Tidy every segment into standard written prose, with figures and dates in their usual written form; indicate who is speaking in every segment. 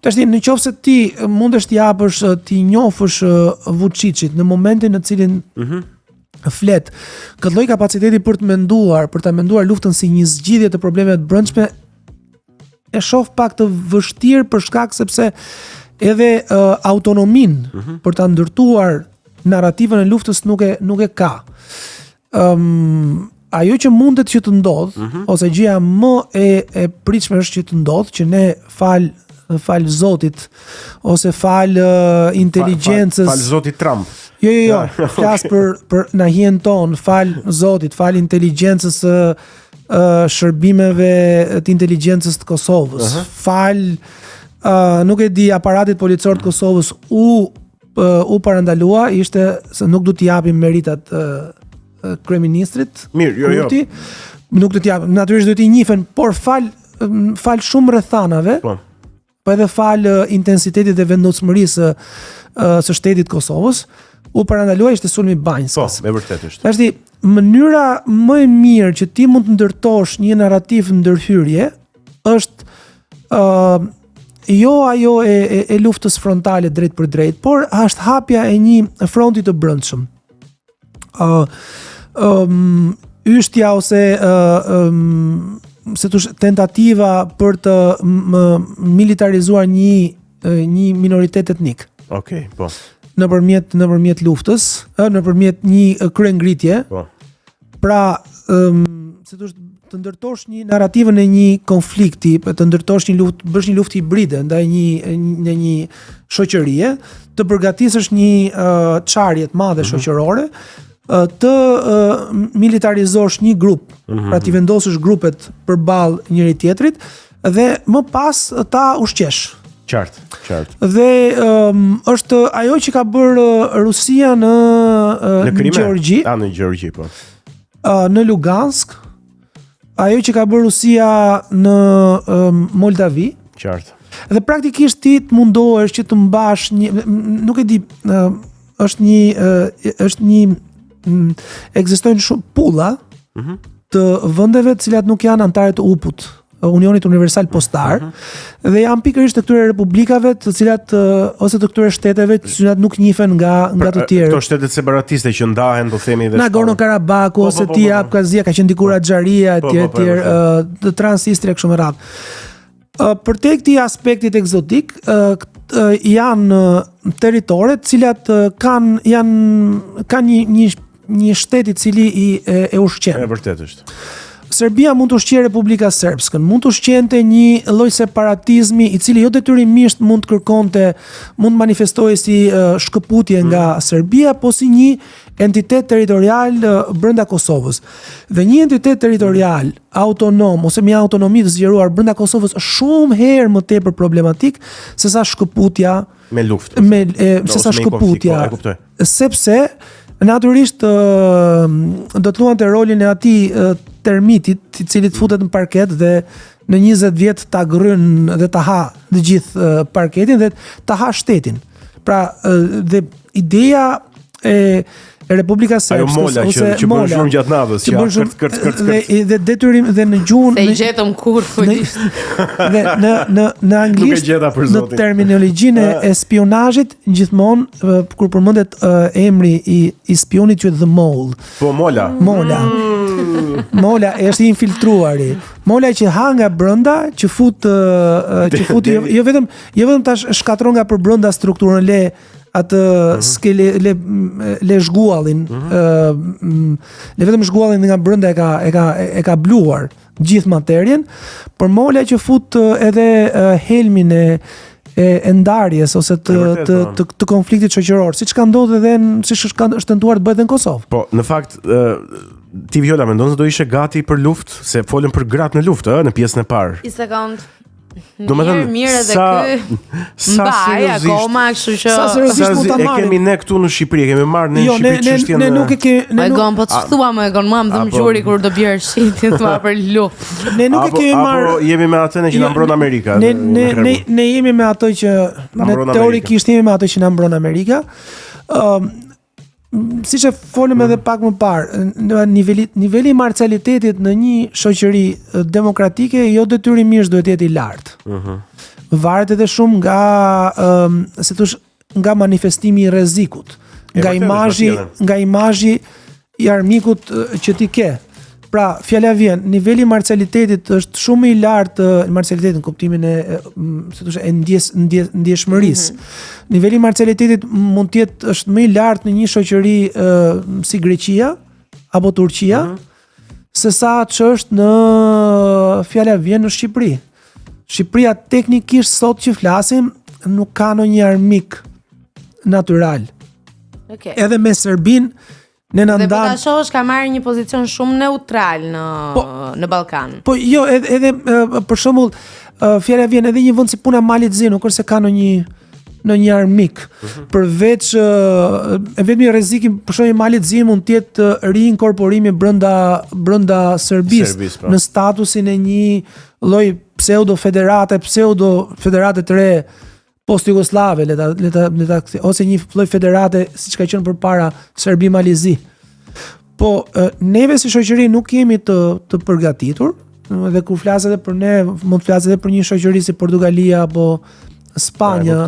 Speaker 1: Tashti në qoftë se ti mundesh t'i japësh, t'i njofësh Vučićit në momentin në cilin flet këtë lloj kapaciteti për ta menduar luftën si një zgjidhje të problemeve të brendshme, e shoh pak të vështirë për shkak sepse edhe autonominë për ta ndërtuar narrativën e luftës nuk e ka. Ajo që mundet që të ndodh, ose gjëja më e pritshme është që të ndodh që ne fal Zotit ose fal inteligjencës.
Speaker 2: Fal Zotit Trump.
Speaker 1: Jo, flas për nahjen ton, fal Zotit, fal inteligjencës shërbimeve të inteligjencës të Kosovës. Fal nuk e di, aparatit policor të Kosovës u parandalua, ishte se nuk du t'i japim meritat kryeministrit.
Speaker 2: Mirë, jo.
Speaker 1: Nuk do t'i japim, natyrisht do t'i njihen, por fal shumë rrethanave. Po edhe fal intensitetit dhe vendosmërisë së shtetit Kosovës, u parandalua ishte sulmi Banjskës.
Speaker 2: Po, me vërtet është.
Speaker 1: Tashti, mënyra më e mirë që ti mund të ndërtosh një narrativ ndërhyrje është jo ajo e luftës frontale drejt për drejt, por është hapja e një fronti të brendshëm. Yshtja ose tentativa për të militarizuar një minoritet etnik.
Speaker 2: Okej, po.
Speaker 1: Nëpërmjet luftës, nëpërmjet një kryengritje.
Speaker 2: Po.
Speaker 1: Pra, të ndërtosh një narrativën e një konflikti, të ndërtosh bësh një luftë hibride ndaj një shoqërie, të përgatisësh një çarje të madhe shoqërore, të militarizosh një grup, pra t'i vendosësh grupet përballë njëri tjetrit dhe më pas ta ushqesh.
Speaker 2: Qartë.
Speaker 1: Dhe është ajo që ka bërë Rusia në Gjeorgji.
Speaker 2: Në Gjeorgji, po.
Speaker 1: Në Lugansk, ajo që ka bërë Rusia në Moldavi.
Speaker 2: Qartë.
Speaker 1: Dhe praktikisht ti të mundohesh që të mbash nuk e di, është një ekzistojnë shumë pulla të vendeve të cilat nuk janë anëtarë të UPUT, Unionit Universal Postar, dhe janë pikërisht të këtyre republikave të cilat ose të këtyre shteteve të cilat nuk njihen nga të tjerë.
Speaker 2: Këto shtetet separatiste që ndahen, po themi, dhe
Speaker 1: Nagorno-Karabaku ose Abkhazia, ka qenë dikur Axharia, etj, Transnistria kështu me radhë. Për te këtij aspektit egzotik, janë territore të cilat kanë një shteti i cili e ushqen.
Speaker 2: E vërtet është.
Speaker 1: Serbia mund të ushqejë Republika Srpskën, mund të ushqente një lloj separatizmi i cili jo detyrimisht mund manifestohej si shkëputje nga Serbia, po si një entitet territorial brenda Kosovës. Dhe një entitet territorial autonom ose me autonomi të zgjeruar brenda Kosovës është shumë herë më tepër problematik se sa shkëputja
Speaker 2: me luftë.
Speaker 1: Se sa shkëputja. Sepse natyrisht do të luante rolin e atij termitit i cili të futet në parket dhe në 20 vjet ta gryn dhe ta ha të gjithë parketin dhe ta ha shtetin. Pra dhe ideja e Republika Srpskës ose
Speaker 2: që bën shumë gjatë natës,
Speaker 1: dhe detyrim dhe në gjuhën
Speaker 3: se i gjetëm kur
Speaker 1: dhe në anglisht në terminologjinë e spionazhit gjithmonë kur përmendet emri i spionit quhet the mole.
Speaker 2: Po Mola.
Speaker 1: Mola është i infiltruari. Mola që ha nga brenda, që fut jo vetëm tash shkatron nga përbrenda strukturën, atë le zhguallin, le vetëm zhguallin nga brenda e ka bluar gjithë materien, por Mola që fut edhe helmin e ndarjes ose të konfliktit shoqëror, siç ka ndodhur edhe siç është tentuar të bëhet në Kosovë.
Speaker 2: Po, në fakt ti Viola mendon se do ishe gati për luftë, se folën për gratë në luftë, në pjesën e parë.
Speaker 3: I sekond.
Speaker 2: Mirë edhe ky.
Speaker 3: Mbaj akoma, kështu që
Speaker 1: sa seriozisht mund ta marrim.
Speaker 2: E kemi ne këtu në Shqipëri, kemi marrë në Shqipëri çështjen.
Speaker 1: Ne nuk e kemi.
Speaker 3: Egon, po thua më Egon, mua më gjuri kur do bjerë shitin thua për luftë.
Speaker 1: Ne nuk e kemi marrë.
Speaker 2: Apo jemi me atë që na mbron Amerika.
Speaker 1: Ne jemi me atë që teorikisht jemi me atë që na mbron Amerika. Siç e folëm edhe pak më parë, niveli i marcialitetit në një shoqëri demokratike jo detyrimisht duhet jetë i lartë. Varet edhe shumë nga manifestimi I rrezikut, nga imazhi I armikut që ti ke. Pra, fjala vjen, niveli I marcialitetit është shumë I lartë, marcialiteti në kuptimin e ndjeshmërisë. Niveli I marcialitetit mund të jetë është më I lartë në një shoqëri si Greqia apo Turqia, sesa ç'është në fjala vjen në Shqipëri. Shqipëria teknikisht sot që flasim nuk ka ndonjë armik natyral.
Speaker 3: Okay.
Speaker 1: Edhe me Serbinë ne na
Speaker 3: ndan. Dhe po ta shohësh ka marrë një pozicion shumë neutral në Ballkan.
Speaker 1: Po jo, edhe për shembull, fjala vjen edhe një vend si puna Malit Zi, nuk është se ka në një armik. Përveç vetëm rrezikim për shembull Malit Zi mund të jetë rinkorporimi brenda Serbisë në statusin e një lloj pseudo federate të re post-jugoslave, ose një lloj federate siç ka qenë përpara Serbi-Malizi. Po neve si shoqëri nuk jemi të përgatitur, dhe kur flas edhe për ne, mund të flas edhe për një shoqëri si Portugalia apo Spanja.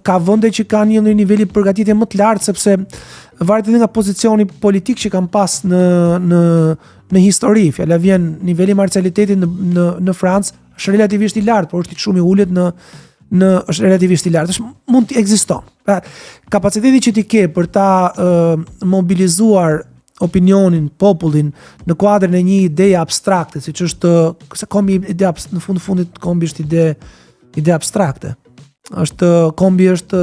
Speaker 1: Ka vende që kanë një niveli përgatitje më të lartë, sepse varet edhe nga pozicioni politik që kanë pas në histori. Fjala vjen niveli marcialitetit në Francë është relativisht I lartë, por është shumë I ulët është relativisht I lartë. Mund të ekziston. Pra, kapaciteti që ti ke për ta mobilizuar opinionin, popullin në kuadrin e një ideje abstrakte, siç është se kombi ide në fundit kombi është ide abstrakte. Kombi është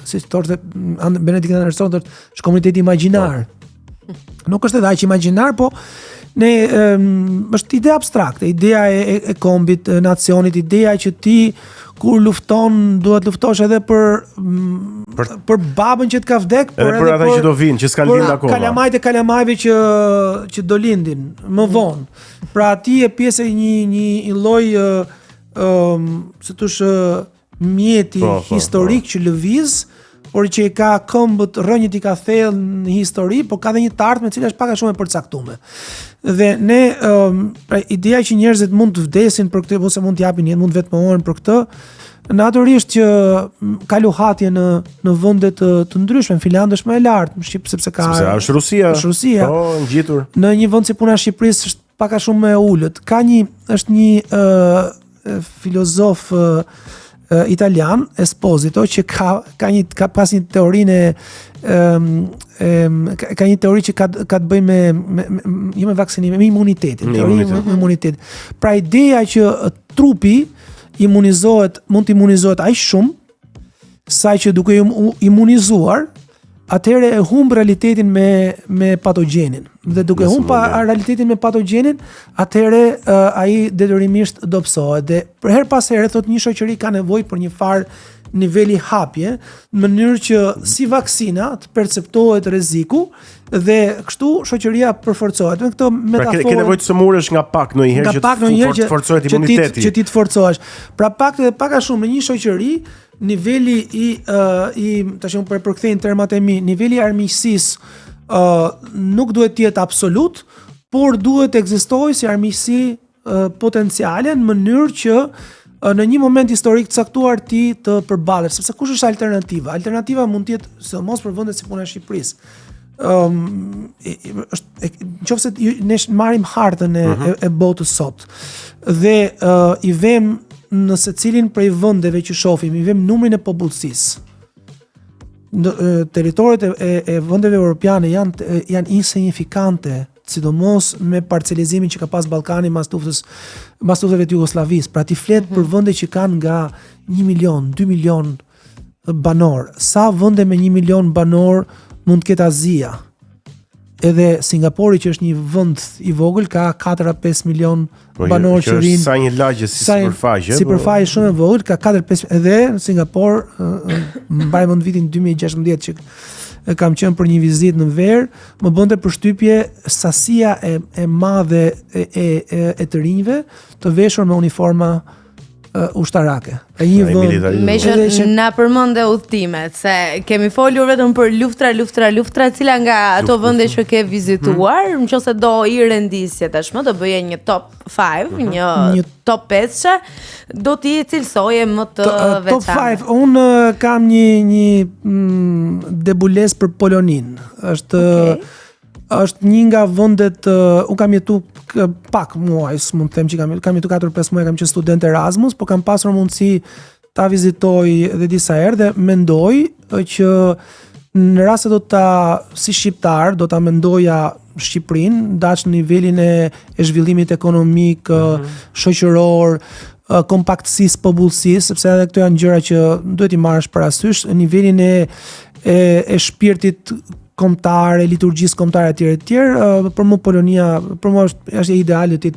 Speaker 1: si thoshte Benedikt Anderson, është komuniteti imagjinar. Nuk është edhe aq imagjinar, po ne është ide abstrakte, ideja e kombit, nacionit, ideja që ti kur lufton duhet luftosh edhe për babën që të ka vdek, por
Speaker 2: edhe për ata që do vinë, që s'kan lind akoma.
Speaker 1: Kalamajt e kalamajve që do lindin më vonë. Pra ti je pjesë e një lloj si thosh mjeti historik që lëviz, por që I ka këmbët rrënjët I ka thellë në histori, por ka dhe një tartë me cila është pak a shumë e përcaktuar. Dhe ne ideja që njerëzit mund të vdesin për këtë ose mund të japin jetë, mund vetëmohen për këtë, natyrisht që ka luhatje në vende të ndryshme. Në Finland është më e lartë, në Shqipëri sepse
Speaker 2: është Rusia. Po, ngjitur.
Speaker 1: Në një vend si puna e Shqipërisë është pak a shumë më e ulët. Është një filozof italian, Esposito, që ka pas një teorinë ka një teori që ka të bëjë me vaksinime, me imunitetin, teorinë me imunitetin. Pra ideja që trupi mund të imunizohet aq shumë sa që duke imunizuar, atëherë e humb realitetin me patogjenin. Dhe duke humb realitetin me patogjenin, atëherë ai detyrimisht do psohet. Dhe për her pas here thotë një shoqëri ka nevojë për një farë niveli hapje, në mënyrë që si vaksina të perceptohet rreziku dhe kështu shoqëria përforcohet. Me këtë metaforë. Pra ke
Speaker 2: nevojë të sëmurësh nga pak ndonjëherë që të forcohet imuniteti.
Speaker 1: Që ti të forcohesh. Pra pak a shumë në një shoqëri niveli tash unë përkthej në termat e mi, niveli I armiqësisë nuk duhet të jetë absolut, por duhet të ekzistojë si armiqësi potenciale në mënyrë që në një moment historik të caktuar ti të përballesh, sepse kush është alternativa? Alternativa mund të jetë sidomos për vende si puna e Shqipërisë. Nëse ne marrim hartën e botës sot dhe I vëm në secilin prej vendeve që shohim, I vëm numrin e popullsisë. Territoret e vendeve europiane janë insignifikante, sidomos me parcelizimin që ka pas Ballkani mas luftave të Jugosllavisë. Pra ti flet për vende që kanë nga 1 milion, 2 milion banor. Sa vende me 1 milion banor mund të ketë Azia? Edhe Singapori, që është një vend I vogël, ka 4-5 milion banor që vinë.
Speaker 2: Sa një lagje sipërfaqe.
Speaker 1: Sipërfaqe shumë e vogël, ka 4-5 edhe në Singapur, mbaj mend vitin 2016 që kam qenë për një vizitë në verë, më bënte përshtypje sasia e madhe e të rinjve të veshur me uniforma ushtarake. Një vend
Speaker 3: me që na përmende udhëtimet, se kemi folur vetëm për luftra, cila nga ato vende që ke vizituar, nëse do i rendisje tashmë, do bëje një top 5, një top 5, do t'i cilësoje më të veçantë.
Speaker 1: Top 5, unë kam një debules për Polonin. Është një nga vendet, unë kam jetu pak muaj, mund të them që kam jetu 4-5 muaj, kam qenë student Erasmus, po kam pasur mundësi ta vizitoj edhe disa herë dhe mendoj që në rast se si shqiptar do ta mendoja Shqipërinë, dash në nivelin e zhvillimit ekonomik, shoqëror, kompaktësisë popullsisë, sepse edhe këto janë gjëra që duhet i marrësh parasysh, në nivelin e shpirtit kombëtar, liturgjisë kombëtare etj. Për mua Polonia, për mua është ideale ti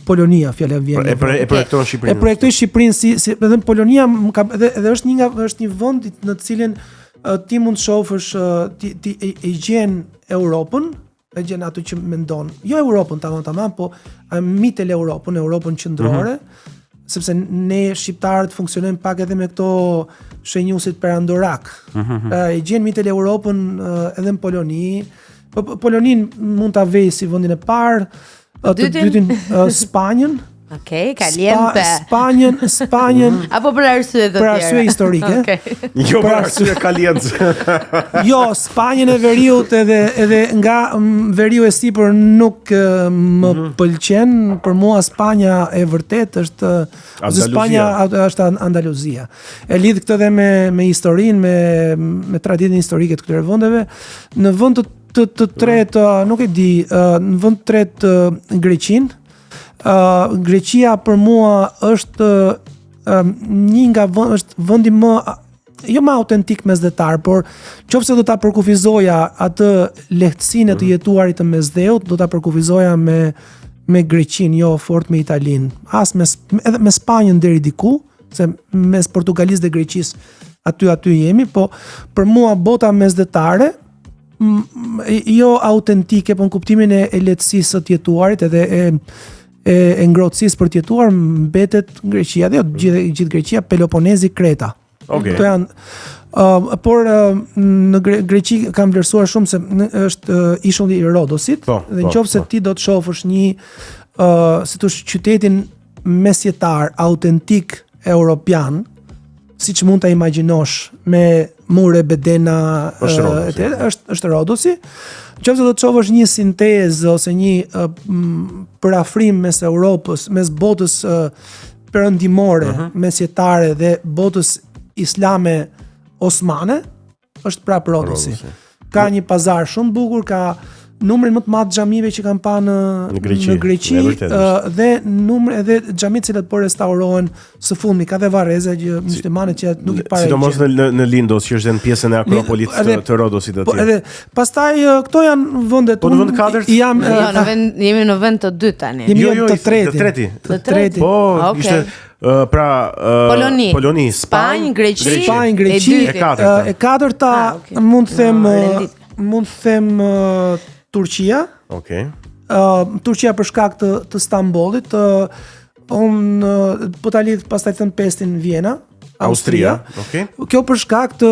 Speaker 1: Polonia, fjala vjen.
Speaker 2: E projekton Shqipërinë.
Speaker 1: E projektoj Shqipërinë si edhe Polonia edhe është një vend në të cilin ti mund të shohësh ti e gjen Europën, e gjen ato që mendon. Jo Europën tamam, po mitel Europën qendrore. Sepse ne shqiptarët funksionojmë pak edhe me këto shenjusit perandorak. E gjen mitel Europën edhe në Poloni. Polonin mund ta vej si vendin e parë, të dytin Spanjën.
Speaker 3: Okej, caliente.
Speaker 1: Spanjën.
Speaker 3: Apo për arsye të tjera.
Speaker 1: Për arsye historike.
Speaker 3: Okay.
Speaker 2: Jo për arsye caliente.
Speaker 1: Jo, Spanjën e veriut edhe nga veriu e sipër nuk më pëlqen. Për mua Spanja e vërtet është Spanja është Andaluzia. E lidh këtë edhe me historinë, me traditën historike të këtyre vendeve. Në vend të tretë, nuk e di, në vend të tretë Greqinë. Greqia për mua është një nga është vendi më jo më autentik mesdhetar, por qofse do ta përkufizoja atë lehtësinë të jetuarit të mesdheut, do ta përkufizoja me Greqinë, jo fort me Italinë. As edhe me Spanjën deri diku, se mes Portugalisë dhe Greqisë aty jemi, po për mua bota mesdhetare jo autentike, po në kuptimin e lehtësisë së jetuarit edhe e ngrohtësisë për të jetuar mbetet Greqia, dhe gjithë Greqia, Peloponezi, Kreta.
Speaker 2: Okay.
Speaker 1: Këto janë por në Greqi kam vlerësuar shumë se është ishulli i Rodosit, dhe nëse ti do të shohësh një si thosh qytetin mesjetar autentik europian, siç mund ta imagjinosh me mure, bedena, është Rodosi. Nëse do të shohësh një sintezë ose një përafrim mes Europës, mes botës perëndimore, mesjetare dhe botës islame osmane, është prapë Rodosi. Ka një pazar shumë bukur, ka numrin më të madh xhamive që kanë pa në Greqi, dhe numri edhe xhamit që po restaurohen së fundmi, ka dhe varreze që muslimanët që nuk i parë.
Speaker 2: Sidomos në Lindos, që është në pjesën e Akropolit të Rodosit atje.
Speaker 1: Edhe pastaj këto janë vendet.
Speaker 2: Po në vend katërt?
Speaker 3: Jemi në vend të dytë tani.
Speaker 1: Jemi në të treti.
Speaker 2: Po, ishte Poloni,
Speaker 3: Spanjë,
Speaker 1: Greqi, e katërta mund të them Turqia.
Speaker 2: Okej.
Speaker 1: Turqia për shkak të Stambollit, po ta lidh pastaj thën pestin Vjena, Austria.
Speaker 2: Okej.
Speaker 1: Kjo për shkak të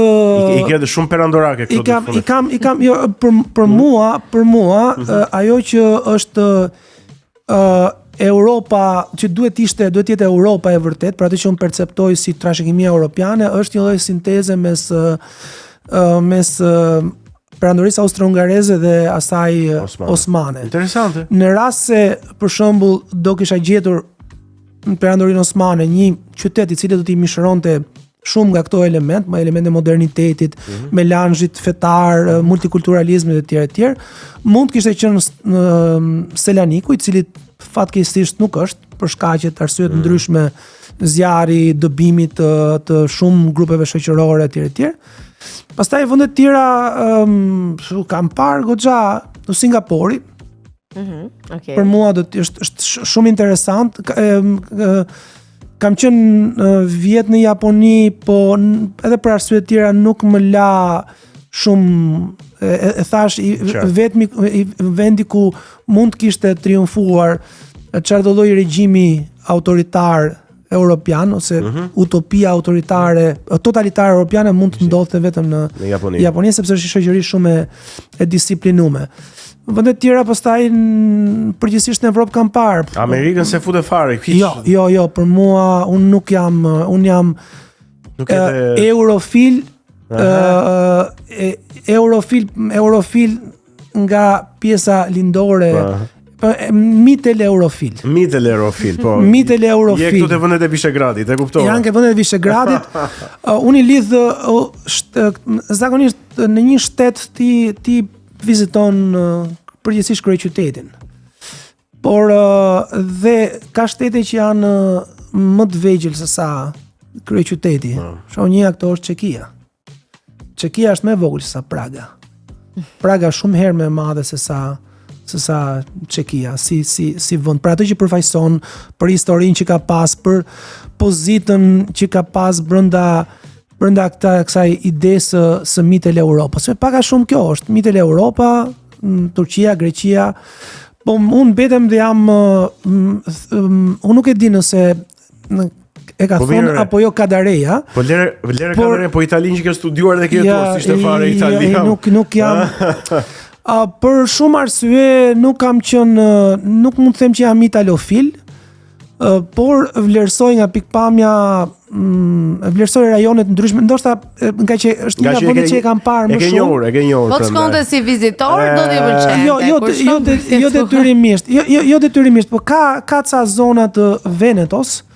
Speaker 2: i ke shumë perandorake këto.
Speaker 1: I kam jo për mua ajo që është Europa, që duhet jetë Europa e vërtet, për atë që unë perceptoj si trashëgimia europiane, është një lloj sinteze mes perandorisë austro-hungareze dhe asaj osmane.
Speaker 2: Interesante.
Speaker 1: Në rast se për shembull do kisha gjetur në perandorinë osmane një qytet i cili do t'i mishëronte shumë nga këto elemente modernitetit, melanxhit fetar, multikulturalizmit e tjerë, mund kishte qenë Selaniku, i cili fatkeqësisht nuk është për shkaqe të arsye të ndryshme, zjarri, dëbimit të shumë grupeve shoqërore etj. Pastaj vende të tjera kam parë goxha në Singapori.
Speaker 3: Okay.
Speaker 1: Për mua është shumë interesant. Kam qenë vjet në Japoni, po edhe për arsye të tjera nuk më la shumë, e thash vetëm vendi ku mund të kishte triumfuar çfarëdo lloj regjimi autoritar europian ose utopia autoritare, totalitare europiane mund të ndodhte vetëm në Japoni sepse është një shoqëri shumë e disiplinuar. Vendet tjera pastaj përgjithsisht në Evropë kam parë.
Speaker 2: Amerikën se fute fare.
Speaker 1: Jo, për mua unë jam eurofil, eurofil nga pjesa lindore. Mitel eurofil,
Speaker 2: po.
Speaker 1: Mitel eurofil.
Speaker 2: Je këtu te vendet e Vishegradit, e kuptova.
Speaker 1: Janë ke vendet e Vishegradit. Unë i lidh zakonisht në një shtet ti viziton përgjithsisht kryeqytetin. Por dhe ka shtete që janë më të vegjël se sa kryeqyteti. Një nga këto është Çekia. Çekia është më e vogël se sa Praga. Praga shumë herë më e madhe se sa Çekia, si vend. Për atë që përfaqëson, për historinë që ka pas, për pozitën që ka pas brenda kësaj ide së Mitel Europës. Pak a shumë kjo është Mitel Europa, Turqia, Greqia. Po unë betem dhe jam unë nuk e di nëse e ka thonë apo jo Kadareja.
Speaker 2: Po lere Kadareja, po Italinë që ke studiuar dhe ke jetuar si ishte fare Italia.
Speaker 1: Nuk jam për shumë arsye nuk mund të them që jam italofil, por vlerësoj nga pikpamja, vlerësoj rajonet ndryshme, ndoshta nga që është një nga vendet që e kam parë më shumë.
Speaker 2: E ke njohur.
Speaker 3: Po shkonte si vizitor, do t'i pëlqente.
Speaker 1: Jo detyrimisht. Jo detyrimisht, po ka ca zona të Venetos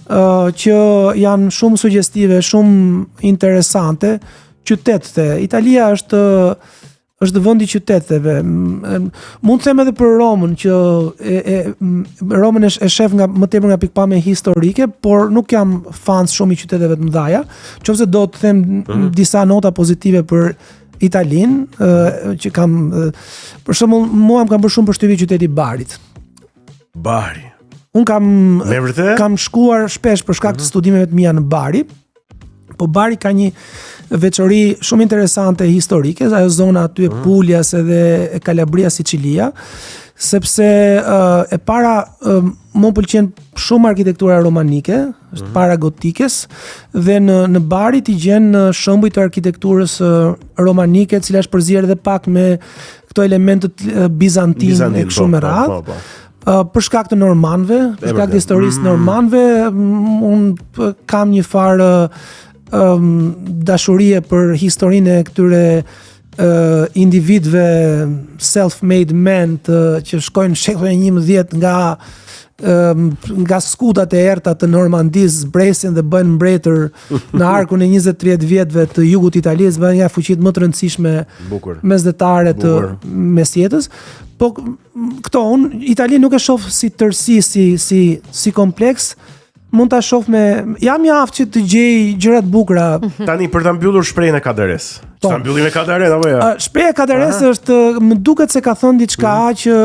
Speaker 1: që janë shumë suggestive, shumë interesante, qytetëve. Italia është vendi i qyteteve. Mund të them edhe për Romën që Romën e shef më tepër nga pikpamje historike, por nuk jam fans shumë i qyteteve të mëdha. Qofse do të them disa nota pozitive për Italinë, që kam për shembull mua më kanë bërë shumë përshtypje qyteti Barit.
Speaker 2: Bari.
Speaker 1: Un kam shkuar shpesh për shkak të studimeve të mia në Bari. Po Bari ka një veçori shumë interesante historike, ajo zona aty e Puljas edhe e Kalabria, Sicilia, sepse e para më pëlqen shumë arkitektura romanike, është para gotikes, dhe në Bari ti gjen shembuj të arkitekturës romanike, e cila është përzierë edhe pak me këto elementet bizantin e kështu me radhë. Për shkak të normanëve, për shkak të historisë normanëve, unë kam një farë dashurie për historinë e këtyre individëve self-made men që shkojnë në shekullin e 11 nga skutat e errta të Normandisë, zbresin dhe bëjnë mbretër në arkun e 20-30 vjetëve të jugut të Italisë, bëjnë nga fuqitë më të rëndësishme mesdhetare të mesjetës. Po këto Itali nuk e shoh si tërësi, si kompleks. Mund ta shoh jam i aftë që të gjej gjëra të bukura.
Speaker 2: Tani për ta mbyllur shprehjen e Kadares. Ta mbyllim me Kadaren apo jo?
Speaker 1: Shpreha e Kadares është, më duket se ka thënë diçka që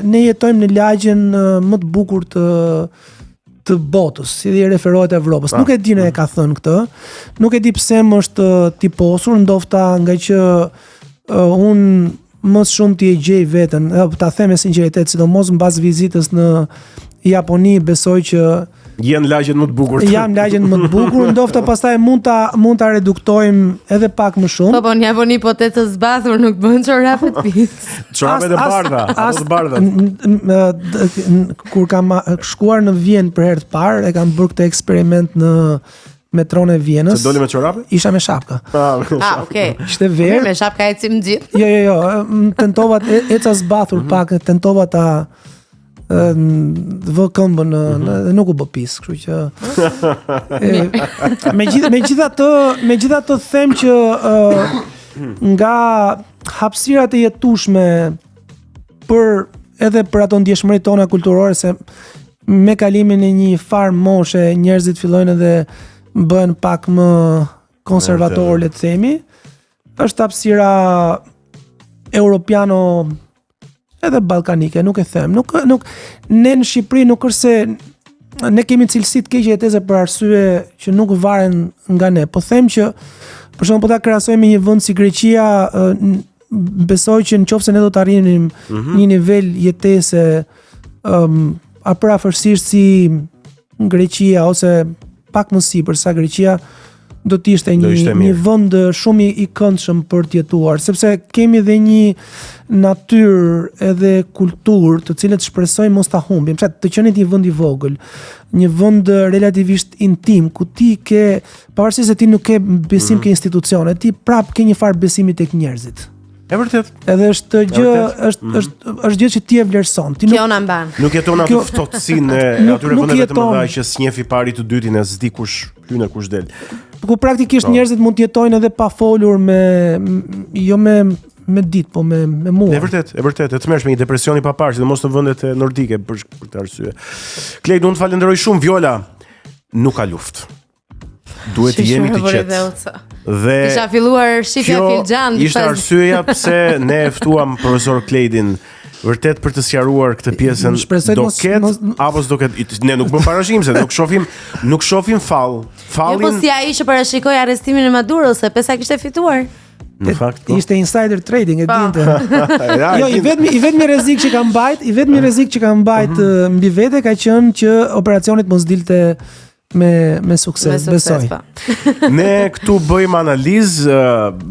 Speaker 1: ne jetojmë në lagjen më të bukur të botës, si dhe i referohet Evropës. Nuk e di nëse e ka thënë këtë. Nuk e di pse më është tiposur, ndofta nga që unë më shumë t'i e gjej veten, ta them me sinqeritet, sidomos mbas vizitës në Japoni, besoj që
Speaker 2: janë lagjet më të bukur.
Speaker 1: Janë lagjet më të bukur, ndofta pastaj mund ta reduktojmë edhe pak më shumë.
Speaker 3: Po në Japoni po të zbathur nuk bën çorape të pis.
Speaker 2: Çorapet e bardha, ato të bardha.
Speaker 1: Kur kam shkuar në Vjenë për herë të parë, e kam bërë këtë eksperiment në metron e Vjenës.
Speaker 2: Se doli me çorape?
Speaker 1: Isha me shapka.
Speaker 3: Okay.
Speaker 1: Ishte verë.
Speaker 3: Me shapka ecim gjithë.
Speaker 1: Jo, tentova eca zbathur pak, tentova ta vë këmbën nuk u bë pis, kështu që megjithatë them që nga hapësirat e jetueshme edhe për ato ndjeshmëritë tona kulturore, se me kalimin e një farë moshe njerëzit fillojnë edhe bëhen pak më konservator, le të themi, është hapësira europiano edhe ballkanike, nuk e them. Nuk ne në Shqipëri nuk është se ne kemi cilësi të keqe jetese për arsye që nuk varen nga ne. Po them që për shembull po ta krahasoj me një vend si Greqia, besoj që nëse ne do të arrijmë një nivel jetese afërsisht si Greqia ose pak më sipër sa Greqia do të ishte një vend shumë i këndshëm për të jetuar, sepse kemi edhe një natyrë edhe kulturë të cilët shpresojmë mos ta humbim. Pra të qenë një vend i vogël, një vend relativisht intim, ku ti ke, pavarësisht se ti nuk ke besim ke institucione, ti prap ke një farë besimi tek njerëzit.
Speaker 2: E vërtet.
Speaker 1: Edhe është gjë është gjë që ti e vlerëson. Ti
Speaker 3: Kjo na mban.
Speaker 2: Nuk jeton atë ftohtësinë e atyre vendeve të mëdha që s'njefi pari të dytin e s'di kush hyn e kush del.
Speaker 1: Ku praktikisht njerëzit mund të jetojnë edhe pa folur jo me ditë, po me muaj.
Speaker 2: E vërtet, e tmerrshme një depresioni pa parë, sidomos në vendet nordike për këtë arsye. Klej, unë të falenderoj shumë, Viola. Nuk ka luftë. Duhet të jemi të qetë. Dhe
Speaker 3: isha filluar shifja filxhan.
Speaker 2: Ishte arsyeja pse ne e ftuam profesor Klejdin vërtet për të sqaruar këtë pjesën. Apo s'do ketë, ne nuk bëm parashim se nuk shohim fallin.
Speaker 3: Jo, po si ai që parashikoi arrestimin e Maduros, se pesa kishte fituar.
Speaker 2: Në fakt,
Speaker 1: ishte insider trading, e dinte. Jo, i vetmi rrezik që ka mbajt mbi vete ka qenë që operacionit mos dilte me sukses, besoj.
Speaker 2: Ne këtu bëjmë analizë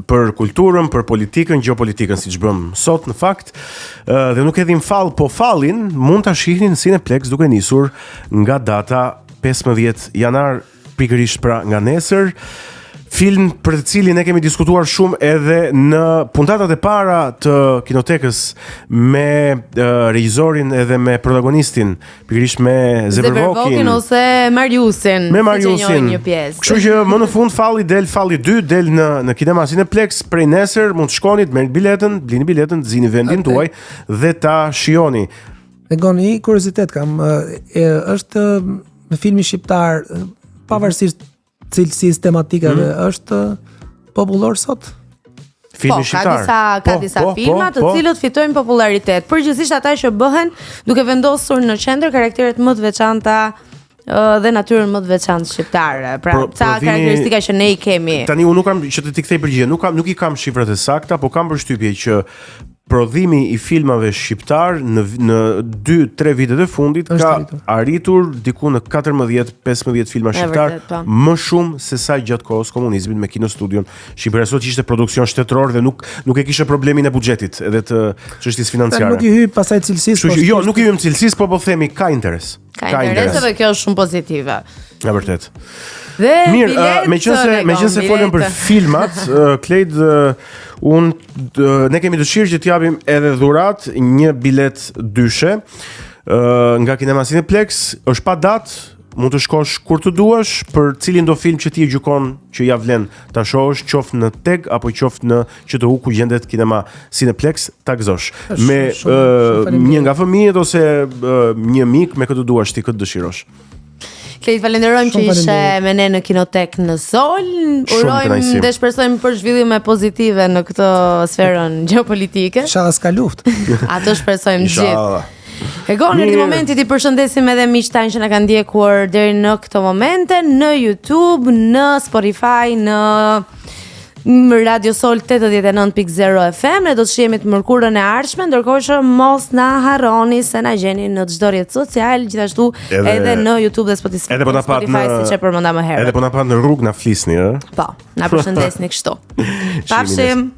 Speaker 2: për kulturën, për politikën, geopolitikën, siç bëm sot në fakt, dhe nuk edhim fall, po fallin mund ta shihni në Cineplex duke nisur nga data 15 janar, pikërisht pra nga nesër. Film për të cilin ne kemi diskutuar shumë edhe në puntatat e para të Kinotekës me regjisorin edhe me protagonistin, pikërisht me Zebervokin
Speaker 3: ose Mariusin.
Speaker 2: Me Mariusin. Kështu që më në fund falli 2 del në kinema Cineplex, prej nesër mund të shkoni, të merrni biletën, blini biletën, zini vendin tuaj dhe ta shijoni.
Speaker 1: Dhe goni kuriozitet kam, është me filmi shqiptar pavarësisht cilësisë tematikave është popullor sot?
Speaker 2: Filmi shqiptar.
Speaker 3: Ka disa filma të cilët fitojnë popularitet. Përgjithsisht ata që bëhen duke vendosur në qendër karakteret më të veçanta dhe natyrën më të veçantë shqiptare. Pra, ca karakteristika që ne i kemi.
Speaker 2: Tani unë nuk kam që të kthej përgjigje, nuk i kam shifrat e sakta, po kam përshtypje që prodhimi i filmave shqiptar në 2-3 vitet e fundit ka arritur diku në 14-15 filma shqiptar, më shumë se sa gjatë kohës komunizmit me Kinostudion Shqipëria Sot, që ishte produksion shtetëror dhe nuk e kishte problemin e buxhetit edhe të çështjes financiare.
Speaker 1: Nuk i hyj pasaj cilësisë.
Speaker 2: Jo, nuk i hyjmë cilësisë, po themi ka interes.
Speaker 3: Ka interes dhe kjo është shumë pozitive.
Speaker 2: Ja, vërtet.
Speaker 3: Dhe
Speaker 2: mirë, meqense folëm për filmat, Klejd, ne kemi dëshirë që t'japim edhe dhurat, një bilet dyshe nga kinema Cineplex, është pa datë, mund të shkosh kur të duash, për cilin do film që ti e gjykon që ja vlen ta shohësh, qoftë në Teg apo qoftë në QTU ku gjendet kinema Cineplex, ta gëzosh me një nga fëmijët ose një mik, me këtë duash ti, këtë dëshirosh.
Speaker 3: Klejd, falenderojmë që ishe me ne në Kinotek në Sol. Urojmë dhe shpresojmë për zhvillime pozitive në këtë sferën geopolitike.
Speaker 1: Inshallah s'ka luftë.
Speaker 3: Ato shpresojmë gjithë. Në këtë momentit i përshëndesim edhe miqtan që na kanë ndjekur deri në këto momente në YouTube, në Spotify, në Radio Sol 89.0 FM. Ne do të shihemi të mërkurën e ardhshme, ndërkohë që mos na harroni se na gjeni në çdo rrjet social, gjithashtu edhe në YouTube dhe Spotify.
Speaker 2: Edhe po na pat
Speaker 3: siç e përmenda më herët.
Speaker 2: Edhe po na pat në rrugë na flisni, ë?
Speaker 3: Po, na përshëndesni kështu. Pafshim.